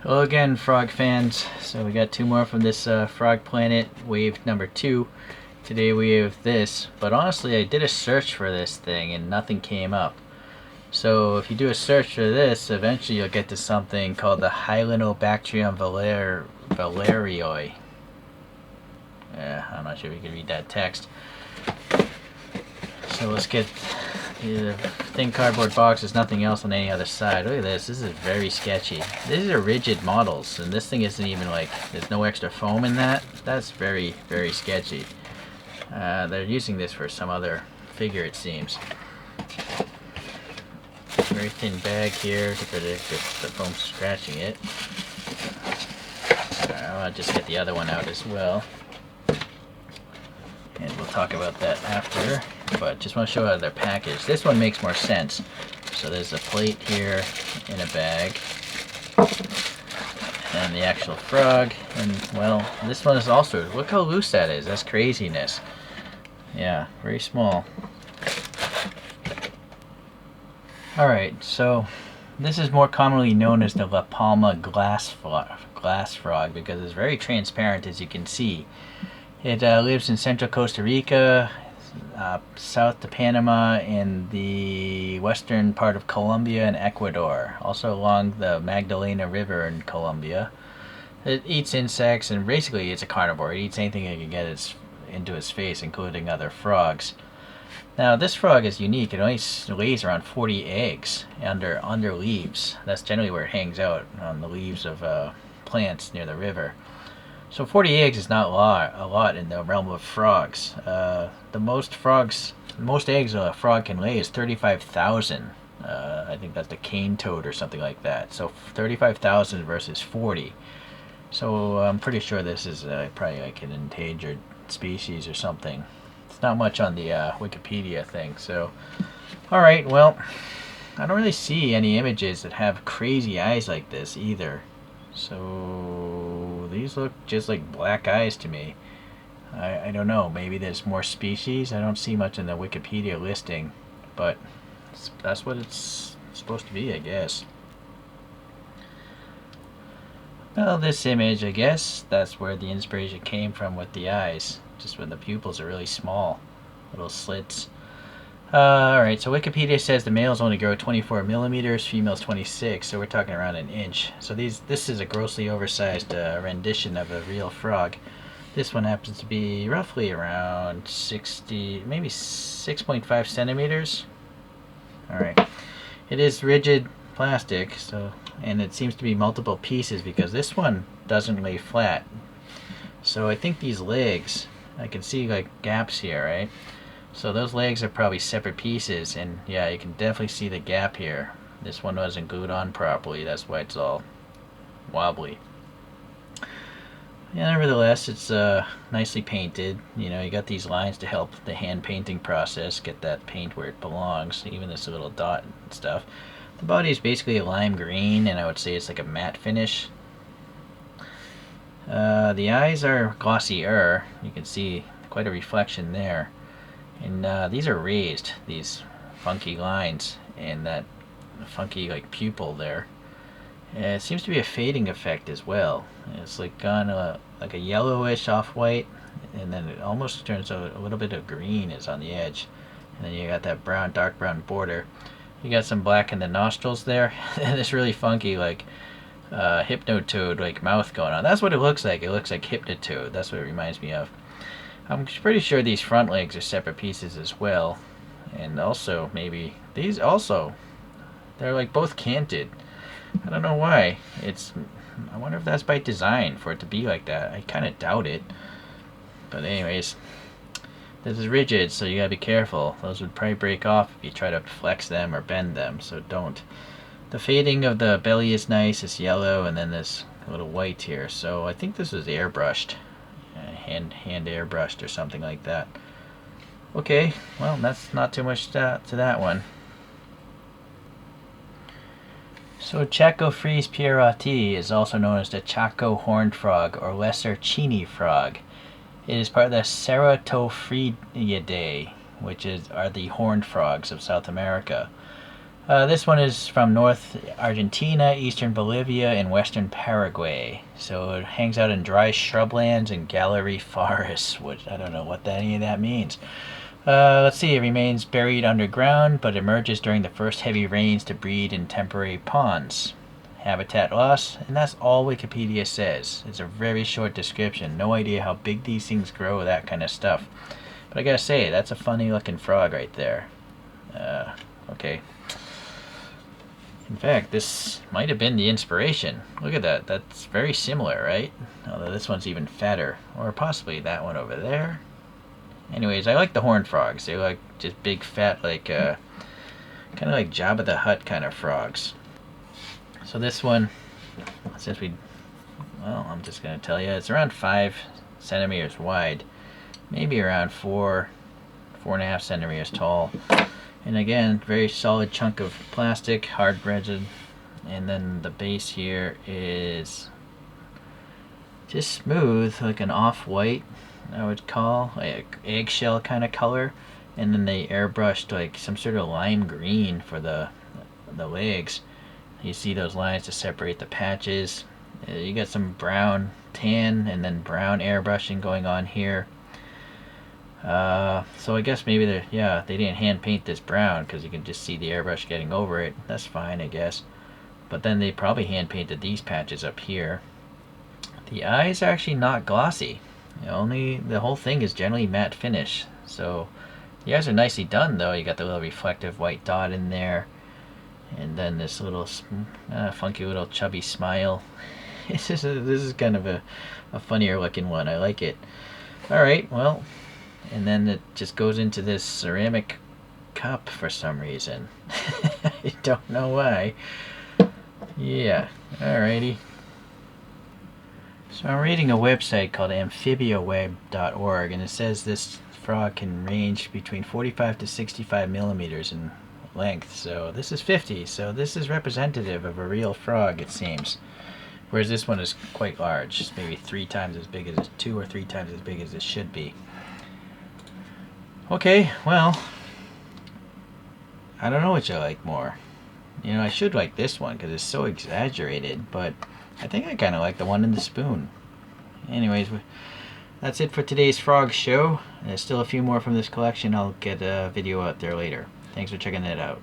Hello again, frog fans. So we got two more from this Frog Planet wave number 2. Today we have this, but honestly I did a search for this thing and nothing came up. So if you do a search for this, eventually you'll get to something called the Hylinobacterium valerioi. I'm not sure if you can read that text. So let's get the thin cardboard box. There's nothing else on any other side. Look at this. This is very sketchy. These are rigid models, and this thing isn't even like, there's no extra foam in that. That's very, very sketchy. They're using this for some other figure, it seems. Very thin bag here to predict if the foam's scratching it. I'll just get the other one out as well. And we'll talk about that after, but just want to show how they're packaged. This one makes more sense. So there's a plate here in a bag, and the actual frog, and well, this one is also, look how loose that is. That's craziness. Yeah, very small. Alright, so this is more commonly known as the La Palma glass frog because it's very transparent, as you can see. It lives in central Costa Rica, south to Panama, and the western part of Colombia and Ecuador. Also along the Magdalena River in Colombia. It eats insects, and basically it's a carnivore. It eats anything it can get into its face, including other frogs. Now this frog is unique. It only lays around 40 eggs under leaves. That's generally where it hangs out, on the leaves of plants near the river. So 40 eggs is not a lot in the realm of frogs. The most eggs a frog can lay is 35,000. I think that's the cane toad or something like that. So 35,000 versus 40. So I'm pretty sure this is probably like an endangered species or something. It's not much on the Wikipedia thing. So, alright, well, I don't really see any images that have crazy eyes like this either. So these look just like black eyes to me. I don't know, maybe there's more species. I don't see much in the Wikipedia listing, but that's what it's supposed to be, I guess. Well, this image, I guess that's where the inspiration came from with the eyes, just when the pupils are really small, little slits. Alright, so Wikipedia says the males only grow 24 millimeters, females 26, so we're talking around an inch. So this is a grossly oversized rendition of a real frog. This one happens to be roughly around 60, maybe 6.5 centimeters. Alright, it is rigid plastic, so, and it seems to be multiple pieces because this one doesn't lay flat. So I think these legs, I can see like gaps here, right? So those legs are probably separate pieces, and yeah, you can definitely see the gap here. This one wasn't glued on properly, that's why it's all wobbly. Yeah, nevertheless, it's nicely painted. You know, you got these lines to help the hand painting process, get that paint where it belongs, even this little dot and stuff. The body is basically a lime green, and I would say it's like a matte finish. The eyes are glossier. You can see quite a reflection there. And these are raised, these funky lines, and that funky like pupil there. And it seems to be a fading effect as well. It's like gone like a yellowish off-white, and then it almost turns out a little bit of green is on the edge. And then you got that brown, dark brown border. You got some black in the nostrils there, and this really funky like hypnotoad like mouth going on. That's what it looks like. It looks like hypnotoad. That's what it reminds me of. I'm pretty sure these front legs are separate pieces as well. And also, maybe, these also, they're like both canted. I don't know why. I wonder if that's by design for it to be like that. I kind of doubt it. But anyways, this is rigid, so you gotta be careful. Those would probably break off if you try to flex them or bend them, so don't. The fading of the belly is nice. It's yellow, and then this little white here. So I think this is airbrushed. Hand airbrushed or something like that. Okay, well, that's not too much to that one. So Chaco Frise pierroti is also known as the Chaco horned frog or lesser Chini frog. It is part of the Ceratophryidae, which are the horned frogs of South America. This one is from North Argentina, Eastern Bolivia, and Western Paraguay. So it hangs out in dry shrublands and gallery forests, which I don't know what any of that means. Let's see, it remains buried underground, but emerges during the first heavy rains to breed in temporary ponds. Habitat loss, and that's all Wikipedia says. It's a very short description. No idea how big these things grow, that kind of stuff. But I gotta say, that's a funny looking frog right there. Okay. In fact, this might have been the inspiration. Look at that. That's very similar, right? Although this one's even fatter. Or possibly that one over there. Anyways, I like the horned frogs. They're like just big, fat, like kind of like Jabba the Hutt kind of frogs. So this one, since well, I'm just going to tell you, it's around 5 centimeters wide. Maybe around 4.5 centimeters tall. And again, very solid chunk of plastic, hard resin. And then the base here is just smooth, like an off-white, I would call, like eggshell kind of color. And then they airbrushed like some sort of lime green for the legs. You see those lines to separate the patches. You got some brown tan and then brown airbrushing going on here. So I guess maybe they didn't hand paint this brown because you can just see the airbrush getting over it. That's fine, I guess. But then they probably hand painted these patches up here. The eyes are actually not glossy. The whole thing is generally matte finish. So the eyes are nicely done though. You got the little reflective white dot in there. And then this little funky little chubby smile. This is kind of a funnier looking one. I like it. Alright, well, and then it just goes into this ceramic cup for some reason. I don't know why. Yeah, alrighty. So I'm reading a website called amphibiaweb.org, and it says this frog can range between 45 to 65 millimeters in length. So this is 50, so this is representative of a real frog, it seems. Whereas this one is quite large. It's maybe 2 or 3 times as big as it should be. Okay, well, I don't know which I like more. I should like this one because it's so exaggerated, but I think I kind of like the one in the spoon. Anyways, that's it for today's frog show. There's still a few more from this collection. I'll get a video out there later. Thanks for checking that out.